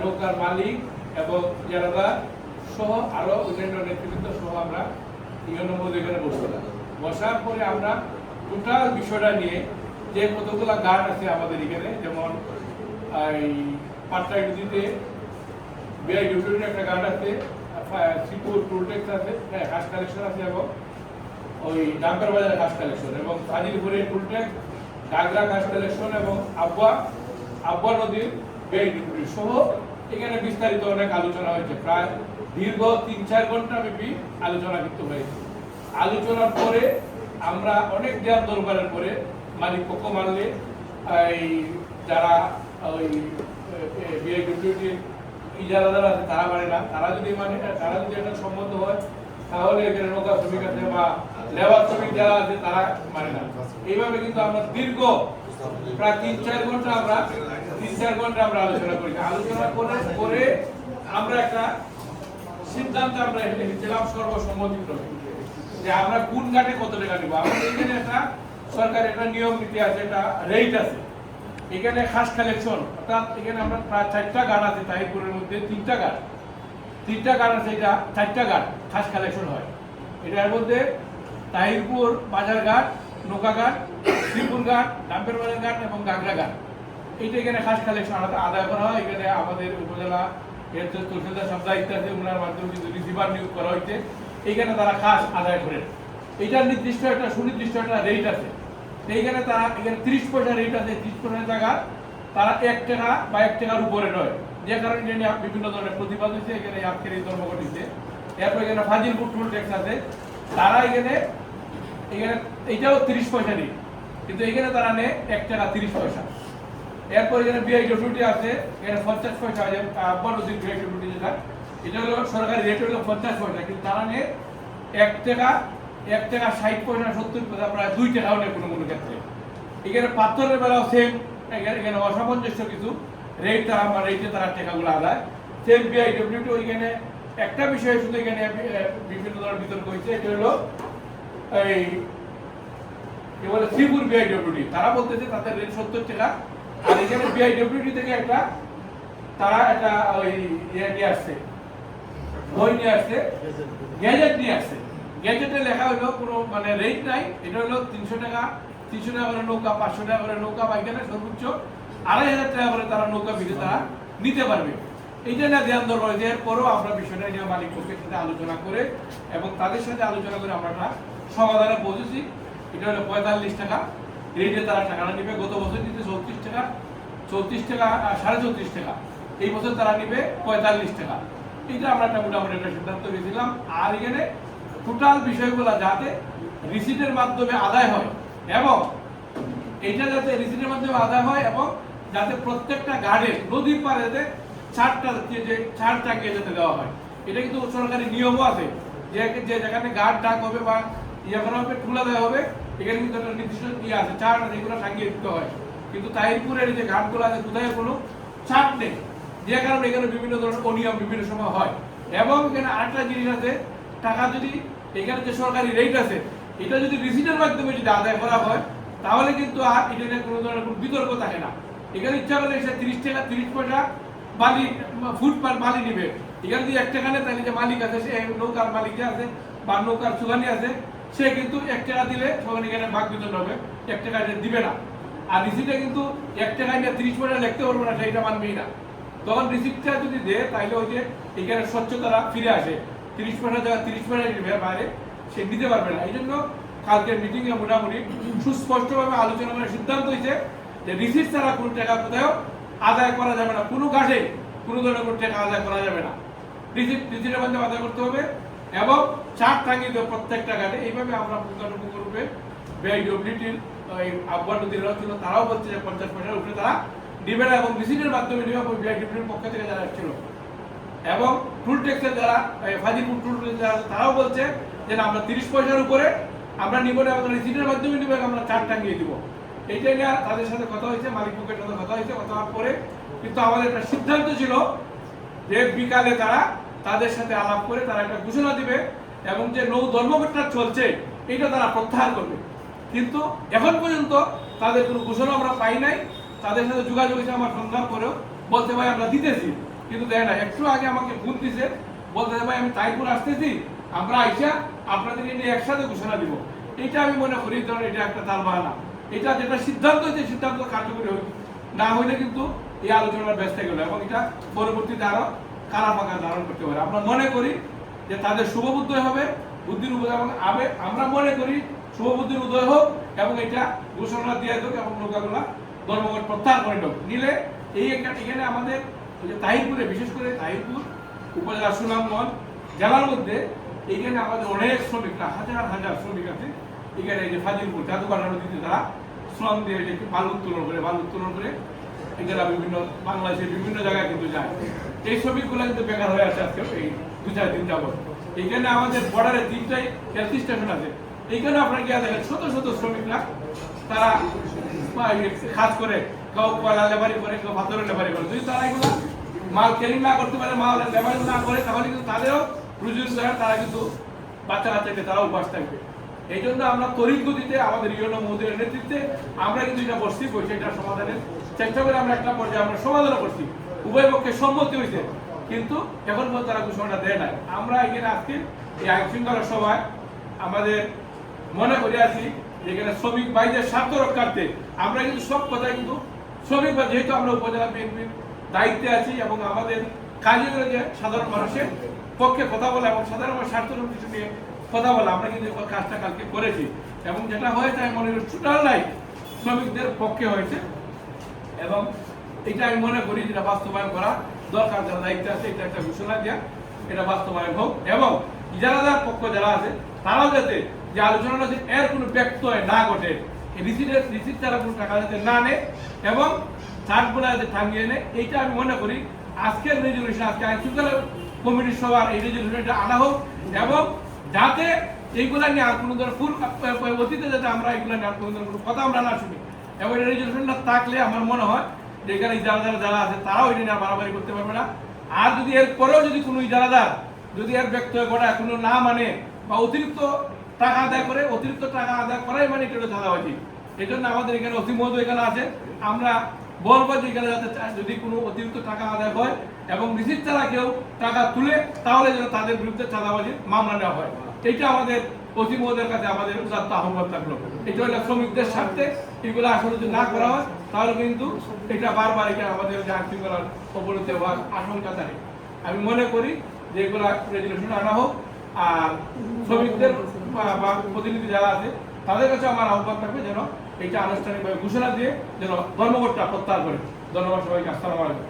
নৌকার মালিক এবং জেলাদার সহ আরো অন্যান্য নেতৃত্ব সহ আমরা ইউনিয়নের মধ্যে এখানে বসলাম। বসার পরে আমরা টোটাল বিষয়টা নিয়ে যে কতগুলো গার্ড আছে আমাদের এখানে, যেমন এই পাট্টাই নদীতে বিআইডব্লিউর একটা গার্ড আছে, শ্রীপুর টুলটেক্স আছে, ঘাস কালেকশন আছে, এবং ওই ডাম্পার বাজারে ঘাস কালেকশন, এবং ফাজিলপুরে টুলটেক্স, গাগরা ঘাস কালেকশন, এবং আব্বা নদীর বিআইডব্লিউ সহ এখানে বিস্তারিত অনেক আলোচনা হয়েছে। প্রায় দীর্ঘ ৩-৪ ঘন্টা ব্যাপী আলোচনা কিন্তু হয়েছে। আলোচনার পরে আমরা অনেক দেওয়ার দরবারের পরে মালিক পক্ষ মানলে এই যারা ওই বিআইডব্লিউটির ইজারাদার আছে তারা মানে না, তারা যদি এটা সম্মত হয় তাহলে এখানে নৌকা শ্রমিক আছে বা লেবার শ্রমিক যারা আছে তারা মানে না। এইভাবে কিন্তু আমরা দীর্ঘ প্রায় ৩-৪ ঘন্টা আমরা আলোচনা করেছি। আলোচনা করে আমরা একটা সিদ্ধান্তে আমরা এসেছিলাম সর্বসম্মতিক্রমে যে আমরা কোন ঘাটে কত টাকা দিব। আমাদের এখানে একটা সরকারের একটা নিয়ম নীতি আছে, একটা রেট আছে। এখানে খাস কালেকশন, অর্থাৎ এখানে আমরা প্রায় 4টা ঘাট আছে, তাহিরপুরের মধ্যে 3টা ঘাট আছে, এটা 4টা ঘাট খাস কালেকশন হয়। এটার মধ্যে তাহিরপুর বাজার ঘাট, নৌকা ঘাট, শ্রীপুর ঘাট, ডাম্পের বাজার ঘাট এবং গাগরা ঘাট, এইটা এখানে খাস কালেকশন আদায় করা হয়। এখানে আমাদের উপজেলা তহসিলদার সব দায়িত্ব আছে, ওনার মাধ্যমে কিন্তু রিসিভার নিয়োগ করা হয়েছে। এইখানে তারা খাস আদায় করেন। এইটার নির্দিষ্ট একটা সুনির্দিষ্ট একটা রেট আছে। এইখানে তারা এখানে 30 পয়সা রেট আছে, 30 পয়সা টাকা তারা 1 টাকা বা 1 টাকার উপরে নয়, যে কারণে বিভিন্ন ধরনের প্রতিবাদ হয়েছে। এখানে আজকের এই ধর্মঘট হয়েছে। এরপর এখানে ফাজিলপুর টুল ট্যাক্স আছে, তারা এখানে এইটাও 30 পয়সা নেই, কিন্তু এখানে তারা নেয় 1 টাকা 30 পয়সা। এরপর এখানে বিআইডব্লিউটি আছে, এখানে 50 পয়সা আছে। নদীর বিআইডব্লিউটি যেটা, এটা হলো সরকারি রেট হলো 50 পয়সা, কিন্তু তারা নেয় 1 টাকা 60 পয়সা 70 পয়সা, প্রায় 2 টাকাও নেই কোনো ক্ষেত্রে। এখানে পাথরের বেলাও সেম, এখানে অসামঞ্জস্য কিছু রেট, তারা রেটে তারা টাকাগুলো আদায়। সেম বিআইডব্লিউটি ওইখানে একটা বিষয় শুধু এখানে বিভিন্ন ধরনের বিতর্ক হয়েছে, এটা হলো এই কি বলে শ্রীপুর বিআইডব্লিউটি, তারা বলতেছে তাদের রেট 70 টাকা। আর এখানে বিআইডব্লিউটি থেকে তারা একটা ওই ইয়ে নিয়ে আসছে, বই নিয়ে আসছে, গ্যাজেট নিয়ে আসছে। গ্যাজেটে লেখা হলো কোনো মানে রেট নাই, এটা হলো 300 টাকা করে নৌকা, 500 টাকা করে নৌকা, বা এখানে সর্বোচ্চ 2500 টাকা করে তারা নৌকা ভিড়ে তারা নিতে পারবে। এইটা না ধ্যান দেওয়া হয়েছে। এরপরও আমরা বিষয়টা নিয়ে মালিক পক্ষের সাথে আলোচনা করে এবং তাদের সাথে আলোচনা করে আমরা একটা সমাধানে পৌঁছেছি। এটা হলো 45 টাকা রেটে তারা টাকাটা নিবে। গত বছর নিতে 34 টাকা, 34 টাকা, এই বছর তারা নিবে 45 টাকা। এইটা আমরা একটা মোটামুটি একটা সিদ্ধান্ত নিয়েছিলাম। আর এখানে টোটাল বিষয়গুলো যাতে রিসিটের মাধ্যমে আদায় হয়, এবং এইটা যাতে রিসিটের মাধ্যমে আদায় হয়, এবং যাতে প্রত্যেকটা গার্ডের নদীর পাড়ে যাতে 4টা যাতে দেওয়া হয়। এটা কিন্তু সরকারি নিয়মও আছে যে যেখানে গার্ড ডাক হবে বা ইয়ে করা হবে, তুলে দেওয়া হবে, এখানে কিন্তু একটা নির্দিষ্ট ইয়ে আছে, চার্ট আছে, এগুলো টাঙিয়ে দিতে হয়। কিন্তু তাহিরপুরের যে ঘাটগুলো আছে কোথায় কোনো চার্ট নেই, যে কারণে এখানে বিভিন্ন ধরনের অনিয়ম বিভিন্ন সময় হয়। এবং এখানে আরেকটা জিনিস আছে, টাকা যদি এখানে যে সরকারি রেট আছে এটা যদি রিসিটের মাধ্যমে যদি আদায় করা হয় তাহলে কিন্তু আর এটা নিয়ে কোনো ধরনের কোনো বিতর্ক থাকে না। এখানে ইচ্ছা করলে এসে 30 টাকা 30 পয়সা বালি ফুট পার বালি নিবে। এখানে যদি 1 টাকা নেয় তাহলে যে মালিক আছে, সে নৌকার মালিক যে আছে বা নৌকার সুগানি আছে, সে কিন্তু 1 টাকা দিলে সবাই এখানে ভাগ বিতরণ হবে, 1 টাকা দিবে না। আর রিসিটে কিন্তু 1 টাকা নিয়ে 30 পয়সা লিখতে পারবে না, সেটা মানবেই না। তখন রিসিটটা যদি দেয় তাহলে ওই যে এখানে স্বচ্ছতারা ফিরে আসে। 30 পয়সা জায়গা 30 পয়সা নিবে বাইরে, সে নিতে পারবে না। এই জন্য কালকের মিটিংয়ে মোটামুটি সুস্পষ্টভাবে আলোচনা করে সিদ্ধান্ত হয়েছে যে রিসিট ছাড়া কোনো টাকা কোথাও আদায় করা যাবে না, কোনো ঘাটে কোনো ধরনের কোনো টাকা আদায় করা যাবে না। রিসিটের মাধ্যমে আদায় করতে হবে এবং চার্ট টাঙিয়ে দেবে প্রত্যেকটা ঘাটে। এইভাবে আমরা পুঙ্খানুপুঙ্খরূপে বিআইডব্লিউটির আব্বা নদীরাও ছিল, তারাও বলছে যে 50 পয়সার উপরে তারা দিবে না, এবং রিসিটের মাধ্যমে নেবে বিআইডব্লিউটির পক্ষ থেকে যারা ছিল। এবং টুল ট্যাক্সের যারা ফাজিলপুর টুল ট্যাক্স যারা তারাও বলছে যে না, আমরা 30 পয়সার উপরে আমরা নিব না, এবং রিসিটের মাধ্যমে নিব, আমরা চার্ট টাঙিয়ে দিব। এইটা নিয়ে তাদের সাথে কথা হয়েছে, মালিক পক্ষের সাথে কথা হয়েছে। কথা হওয়ার পরে কিন্তু আমাদের একটা সিদ্ধান্ত ছিল যে বিকালে তারা তাদের সাথে আলাপ করে তারা একটা ঘোষণা দিবে, এবং যে নৌ ধর্মঘটটা চলছে এটা তারা প্রত্যাহার করবে। কিন্তু এখন পর্যন্ত তাদের কোনো ঘোষণা আমরা পাই নাই। তাদের সাথে যোগাযোগ হয়েছে আমার সন্ধ্যার পরেও, বলতে ভাই আমরা দিতেছি, কিন্তু দেয় না। একটু আগে আমাকে ফোন দিছে, বলতে ভাই আমি তাইপুর আসতেছি, আমরা আইসা আপনাদেরকে নিয়ে একসাথে ঘোষণা দিব। এটা আমি মনে করি ধরেন এটা একটা তার বাহানা। এটা যেটা সিদ্ধান্ত হয়েছে সিদ্ধান্ত কার্যকরী হইল না হইলে কিন্তু এই আলোচনার ব্যস্ত গেল এবং এটা পরবর্তীতে আরো কারা ফাঁকা ধারণ করতে পারে। আমরা মনে করি যে তাদের শুভবুদ্ধ হবে, বুদ্ধির উদয় এবং আমরা মনে করি শুভবুদ্ধির উদয় হোক এবং এটা ঘোষণা দিয়ে হোক এবং নৌকাগুলা ধর্মঘট প্রত্যাহার করে হোক। নিলে এখানে আমাদের তাহিরপুরে, বিশেষ করে তাহিরপুর উপজেলা সুনামগঞ্জ জেলার মধ্যে এইখানে আমাদের অনেক শ্রমিকরা, হাজার হাজার শ্রমিক আছে। এখানে এই যে ফাজিলপুর জাদুঘর নদীতে তারা শ্রম দিয়ে বালু উত্তোলন করে এখানে বিভিন্ন বাংলাদেশের বিভিন্ন জায়গায় কিন্তু যায়। এই শ্রমিকগুলো কিন্তু বেকার হয়ে আছে আজকে এই 2-4 দিন যাবত। এইখানে আমাদের বর্ডারে 3টাই হেলথ স্টেশন আছে। এইখানে আপনার গিয়ে দেখেন শত শত শ্রমিকরা তারা কাজ করে, কেউ কয়লা লেবারি করে, কেউ পাথরের লেবারি করে। যদি তারা এগুলো মাল ক্যারি না করতে পারে, মাল লেবারি না করে, তাহলে কিন্তু তাদেরও রুজি রোজগার, তারা কিন্তু বাচ্চা কাচ্চাকে তারা উপাস থাকবে। এই জন্য আমরা তড়িৎ গতিতে আমাদের ইউনো মহোদয়ের নেতৃত্বে আমরা কিন্তু এটা বসছি এটা সমাধানের চেষ্টা করে আমরা একটা পর্যায়ে আমরা সমাধানও করছি। উভয় পক্ষে সম্মতি হয়েছে, কিন্তু এখন পর্যন্ত তারা ঘোষণাটা দেয় নাই। আমরা এখানে আজকে এই আইন শৃঙ্খলা সভায় আমাদের মনে করে আছি এখানে শ্রমিক ভাইদের স্বার্থ রক্ষার্থে আমরা কিন্তু সব কথাই কিন্তু শ্রমিক ভাই, যেহেতু আমরা উপজেলা বিএনপির দায়িত্বে আছি এবং আমাদের কাজে যে সাধারণ মানুষের পক্ষে কথা বলা এবং সাধারণ স্বার্থ কিছু নিয়ে কথা বলা, আমরা কিন্তু কাজটা কালকে করেছি এবং যেটা হয়েছে আমি মনে করি টোটাল নাই শ্রমিকদের পক্ষে হয়েছে এবং এটা আমি মনে করি যেটা বাস্তবায়ন করা দরকার। যারা দায়িত্ব আছে এটা একটা ঘোষণা দেওয়া, এটা বাস্তবায়ন হোক এবং ইজারাদার পক্ষ যারা আছে তারাও যাতে যে আলোচনাটা আছে এর কোনো ব্যত্যয় না ঘটে, রিসিট তারা কোনো টাকা যাতে না নেয় এবং চার্টগুলো যাতে টাঙিয়ে নেয়। এইটা আমি মনে করি আজকের রেজলিউশন, আজকে আইন শৃঙ্খলা কমিটির সভার এই রেজলিউশনটা আনা হোক এবং যাতে এইগুলা নিয়ে আর কোনো ধরনের অতীতে যাতে আমরা এগুলো নিয়ে আর কোনো ধরনের কোনো কথা আমরা না শুনি এবং এই রেজলিউশনটা থাকলে আমার মনে হয় যে এখানে ইজারাদার যারা আছে তারাও এটা নিয়ে বাড়াবাড়ি করতে পারবে না। আর যদি এর পরেও যদি কোনো ইজারাদার যদি এর ব্যক্তি ঘটা কোনো না মানে বা অতিরিক্ত টাকা আদায় করে, অতিরিক্ত টাকা আদায় করাই মানে এটা চাঁদাবাজি। এই জন্য আমাদের এখানে অতি মহোদয় এখানে আছে, আমরা বলবো যে এখানে যাতে যদি কোনো অতিরিক্ত টাকা আদায় হয় এবং রিসিট ছাড়া কেউ টাকা তুলে তাহলে যেন তাদের বিরুদ্ধে চাঁদাবাজির মামলা নেওয়া হয়। এটা আমাদের অতি মহোদয়ের কাছে আমাদের উদাত্ত আহ্বান থাকলো। এটা হলো শ্রমিকদের স্বার্থে এগুলো আসলে যদি না করা হয় তাহলে কিন্তু এটা বারবার এটা আমাদের আইন শৃঙ্খলার অবনতি হওয়ার আশঙ্কা থাকে। আমি মনে করি যে এগুলো রেজলিউশন আনা হোক আর শ্রমিকদের বা প্রতিনিধি যারা আছে তাদের কাছে আমার আহ্বান থাকবে যেন এইটা আনুষ্ঠানিকভাবে ঘোষণা দিয়ে যেন ধর্মঘটটা প্রত্যাহার করে। ধন্যবাদ সবাইকে। আসসালামু আলাইকুম।